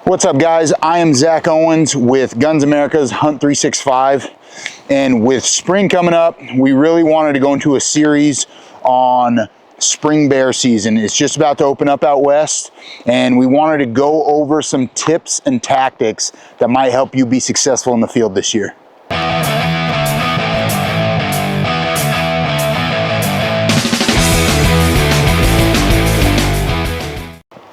What's up, guys? I am Zach Owens with Gunsamerica's Hunt365, and with spring coming up, we really wanted to go into a series on spring bear season. It's just about to open up out west, and we wanted to go over some tips and tactics that might help you be successful in the field this year.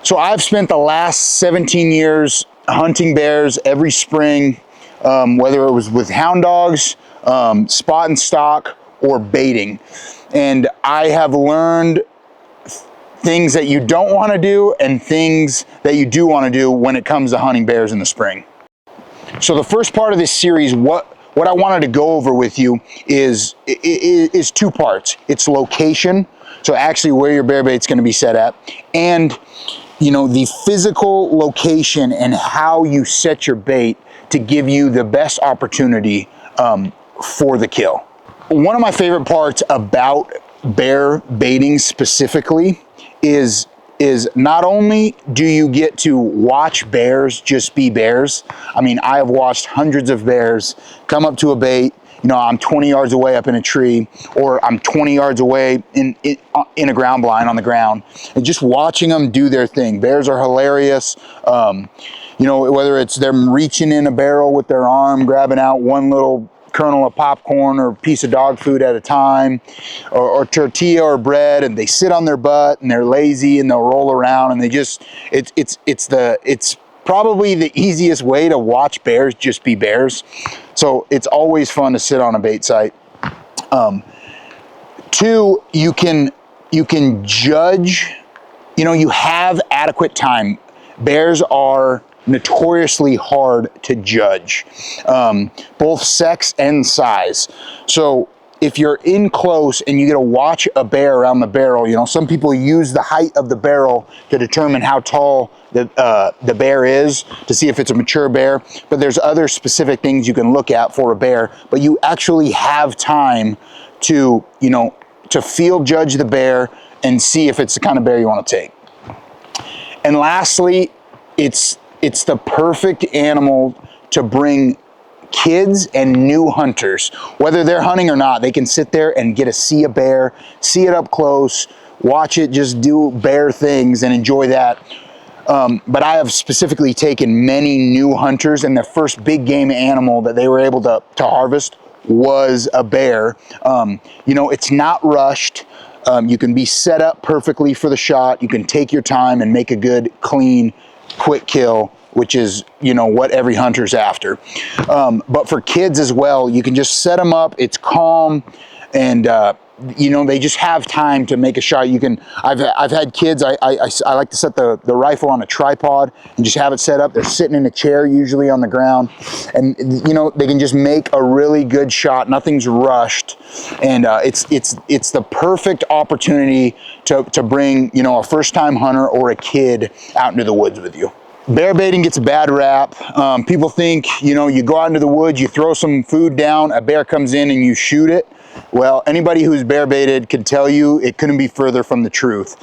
So I've spent the last 17 years hunting bears every spring, whether it was with hound dogs, spot and stock, or baiting. And I have learned things that you don't want to do and things that you do want to do when it comes to hunting bears in the spring. So the first part of this series, what I wanted to go over with you is two parts. It's location, so actually where your bear bait's going to be set at, and the physical location and how you set your bait to give you the best opportunity for the kill. One of my favorite parts about bear baiting specifically is not only do you get to watch bears just be bears. I mean, I have watched hundreds of bears come up to a bait. I'm 20 yards away up in a tree, or I'm 20 yards away in a ground blind on the ground, and just watching them do their thing. Bears are hilarious. Whether it's them reaching in a barrel with their arm, grabbing out one little kernel of popcorn or piece of dog food at a time, or tortilla or bread, and they sit on their butt and they're lazy and they'll roll around, and it's probably the easiest way to watch bears just be bears. So it's always fun to sit on a bait site. Two, you can judge, you have adequate time. Bears are notoriously hard to judge, both sex and size. So if you're in close and you get to watch a bear around the barrel, some people use the height of the barrel to determine how tall the bear is, to see if it's a mature bear. But there's other specific things you can look at for a bear, but you actually have time to field judge the bear and see if it's the kind of bear you want to take. And lastly, it's the perfect animal to bring kids and new hunters. Whether they're hunting or not, they can sit there and get to see a bear, see it up close, watch it just do bear things and enjoy that. But I have specifically taken many new hunters, and the first big game animal that they were able to harvest was a bear. It's not rushed. You can be set up perfectly for the shot. You can take your time and make a good, clean, quick kill, which is, what every hunter's after. But for kids as well, you can just set them up. It's calm, and they just have time to make a shot. I've had kids, I like to set the rifle on a tripod and just have it set up. They're sitting in a chair usually on the ground, and they can just make a really good shot. Nothing's rushed, and it's the perfect opportunity to bring a first-time hunter or a kid out into the woods with you. Bear baiting gets a bad rap. People think, you go out into the woods, you throw some food down, a bear comes in and you shoot it. Well, anybody who's bear baited can tell you it couldn't be further from the truth.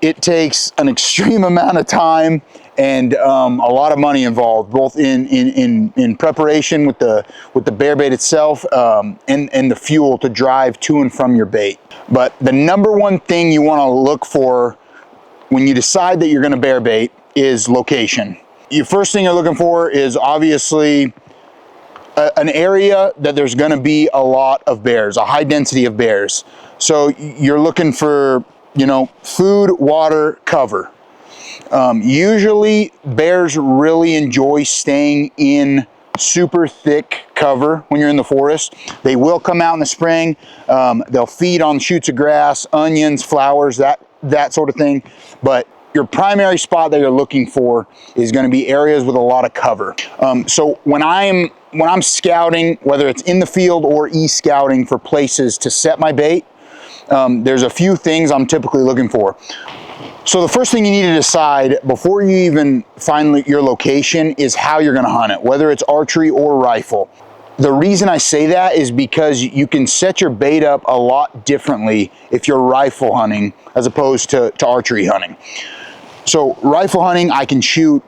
It takes an extreme amount of time and a lot of money involved, both in preparation with the bear bait itself, and the fuel to drive to and from your bait. But the number one thing you want to look for when you decide that you're going to bear bait is location. Your first thing you're looking for is obviously an area that there's going to be a lot of bears, a high density of bears. So you're looking for, food, water, cover. Usually bears really enjoy staying in super thick cover when you're in the forest. They will come out in the spring. They'll feed on shoots of grass, onions, flowers, that sort of thing. But your primary spot that you're looking for is going to be areas with a lot of cover. So when I'm scouting, whether it's in the field or e-scouting for places to set my bait, there's a few things I'm typically looking for. So the first thing you need to decide before you even find your location is how you're going to hunt it, whether it's archery or rifle. The reason I say that is because you can set your bait up a lot differently if you're rifle hunting as opposed to archery hunting. So rifle hunting, I can shoot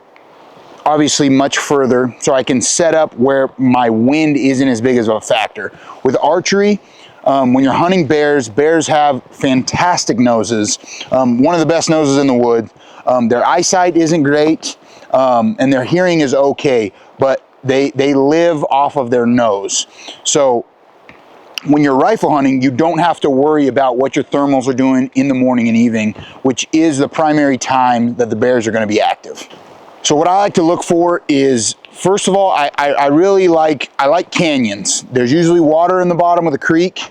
obviously much further, so I can set up where my wind isn't as big as a factor. With archery, when you're hunting bears, bears have fantastic noses, one of the best noses in the woods. Their eyesight isn't great, and their hearing is okay, but they live off of their nose. So when you're rifle hunting, you don't have to worry about what your thermals are doing in the morning and evening, which is the primary time that the bears are going to be active. So what I like to look for is, first of all, I really like canyons. There's usually water in the bottom of the creek.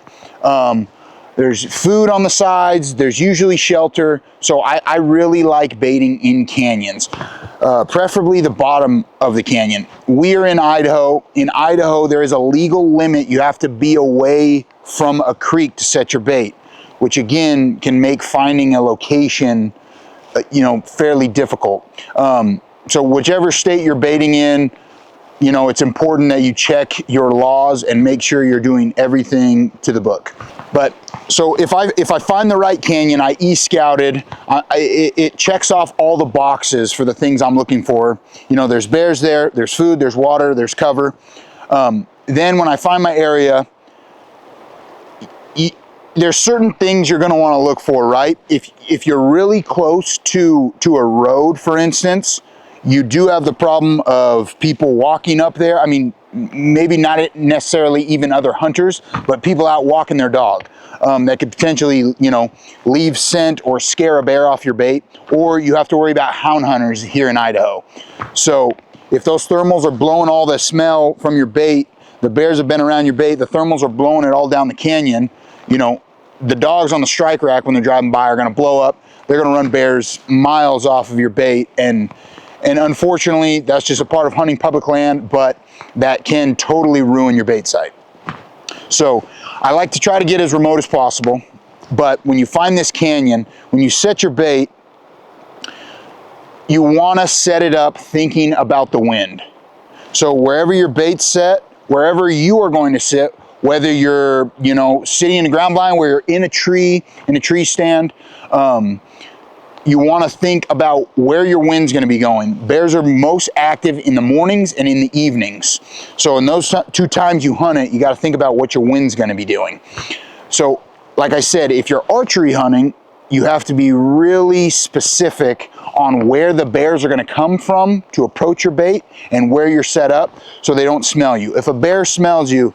There's food on the sides. There's usually shelter. So I really like baiting in canyons, preferably the bottom of the canyon. We are in Idaho. In Idaho, there is a legal limit. You have to be away from a creek to set your bait, which again can make finding a location, fairly difficult. So whichever state you're baiting in, it's important that you check your laws and make sure you're doing everything to the book. But so if I find the right canyon, I e-scouted, it checks off all the boxes for the things I'm looking for. There's bears there, there's food, there's water, there's cover. Then when I find my area, there's certain things you're going to want to look for, right? If you're really close to a road, for instance, you do have the problem of people walking up there. I mean, maybe not necessarily even other hunters, but people out walking their dog that could potentially, leave scent or scare a bear off your bait. Or you have to worry about hound hunters here in Idaho. So if those thermals are blowing all the smell from your bait, the bears have been around your bait, the thermals are blowing it all down the canyon, the dogs on the strike rack when they're driving by are going to blow up. They're going to run bears miles off of your bait, and unfortunately, that's just a part of hunting public land, but that can totally ruin your bait site. So I like to try to get as remote as possible, but when you find this canyon, when you set your bait, you want to set it up thinking about the wind. So wherever your bait's set, wherever you are going to sit, whether you're, sitting in a ground blind, where you're in a tree stand, you want to think about where your wind's going to be going. Bears are most active in the mornings and in the evenings. So in those 2 times you hunt it, you got to think about what your wind's going to be doing. So like I said, if you're archery hunting, you have to be really specific on where the bears are going to come from to approach your bait and where you're set up so they don't smell you. If a bear smells you,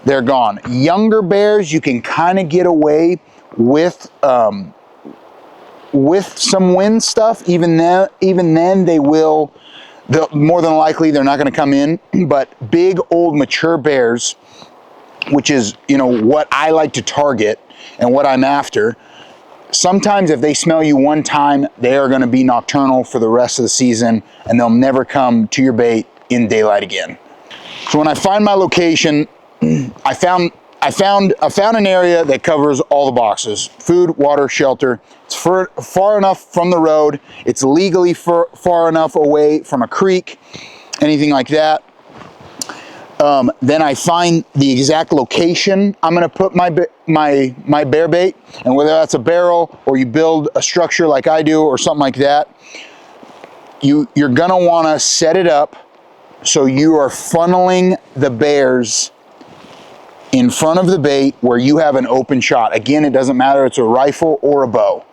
they're gone. Younger bears, you can kind of get away with some wind stuff. Even then they'll more than likely they're not going to come in. But big old mature bears, which is what I like to target and what I'm after, sometimes if they smell you one time, they are going to be nocturnal for the rest of the season, and they'll never come to your bait in daylight again. So when I find my location, I found an area that covers all the boxes: food, water, shelter. It's far enough from the road. It's legally far enough away from a creek, anything like that. Then I find the exact location I'm going to put my bear bait, and whether that's a barrel or you build a structure like I do or something like that, you're going to want to set it up so you are funneling the bears in front of the bait where you have an open shot. Again, it doesn't matter if it's a rifle or a bow.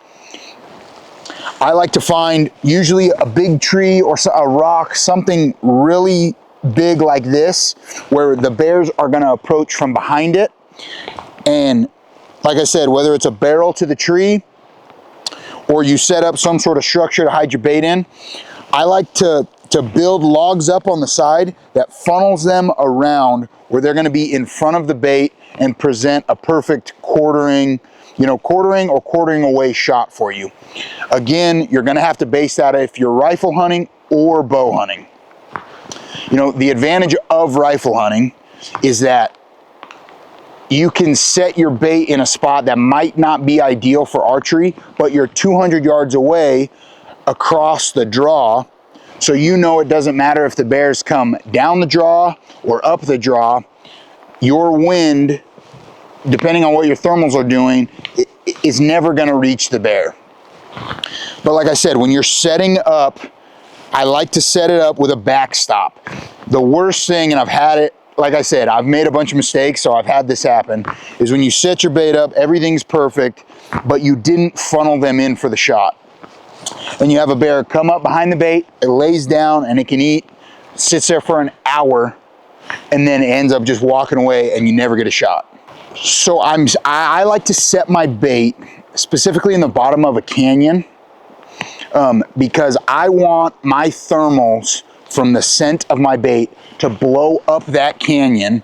I like to find usually a big tree or a rock, something really big like this, where the bears are going to approach from behind it. And like I said, whether it's a barrel to the tree or you set up some sort of structure to hide your bait in, I like to build logs up on the side that funnels them around where they're going to be in front of the bait and present a perfect quartering or quartering away shot for you. Again, you're going to have to base that if you're rifle hunting or bow hunting. The advantage of rifle hunting is that you can set your bait in a spot that might not be ideal for archery, but you're 200 yards away across the draw. So it doesn't matter if the bears come down the draw or up the draw, your wind, depending on what your thermals are doing, is never going to reach the bear. But like I said, when you're setting up I like to set it up with a backstop. The worst thing, and I've had it, like I said, I've made a bunch of mistakes, so I've had this happen, is when you set your bait up, everything's perfect, but you didn't funnel them in for the shot. And you have a bear come up behind the bait, it lays down and it can eat, sits there for an hour, and then it ends up just walking away and you never get a shot. So I like to set my bait specifically in the bottom of a canyon because I want my thermals from the scent of my bait to blow up that canyon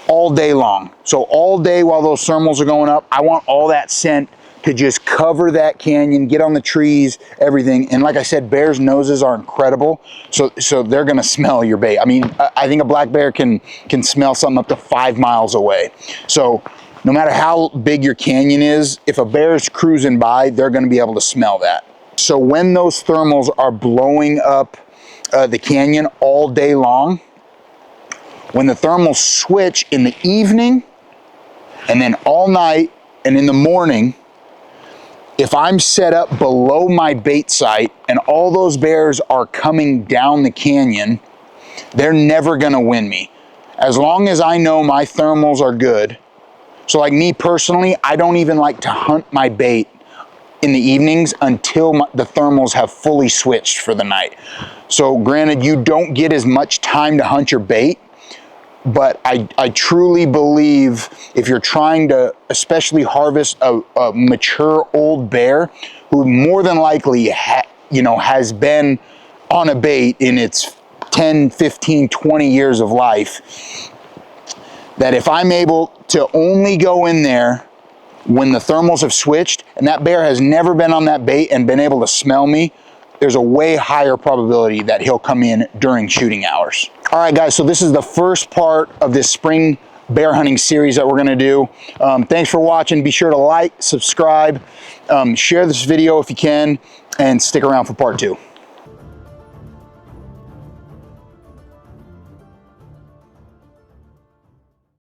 all day long. So all day while those thermals are going up, I want all that scent to just cover that canyon, get on the trees, everything. And like I said, bears' noses are incredible, so they're gonna smell your bait. I mean, I think a black bear can smell something up to 5 miles away. So no matter how big your canyon is, if a bear's cruising by, they're gonna be able to smell that. So when those thermals are blowing up the canyon all day long, when the thermals switch in the evening and then all night and in the morning, if I'm set up below my bait site and all those bears are coming down the canyon, they're never gonna win me. As long as I know my thermals are good. So like me personally, I don't even like to hunt my bait in the evenings until the thermals have fully switched for the night. So granted, you don't get as much time to hunt your bait, but I truly believe if you're trying to especially harvest a mature old bear who more than likely has been on a bait in its 10, 15, 20 years of life, that if I'm able to only go in there when the thermals have switched and that bear has never been on that bait and been able to smell me, there's a way higher probability that he'll come in during shooting hours. All right, guys, so this is the first part of this spring bear hunting series that we're gonna do. Thanks for watching. Be sure to like, subscribe, share this video if you can, and stick around for part 2.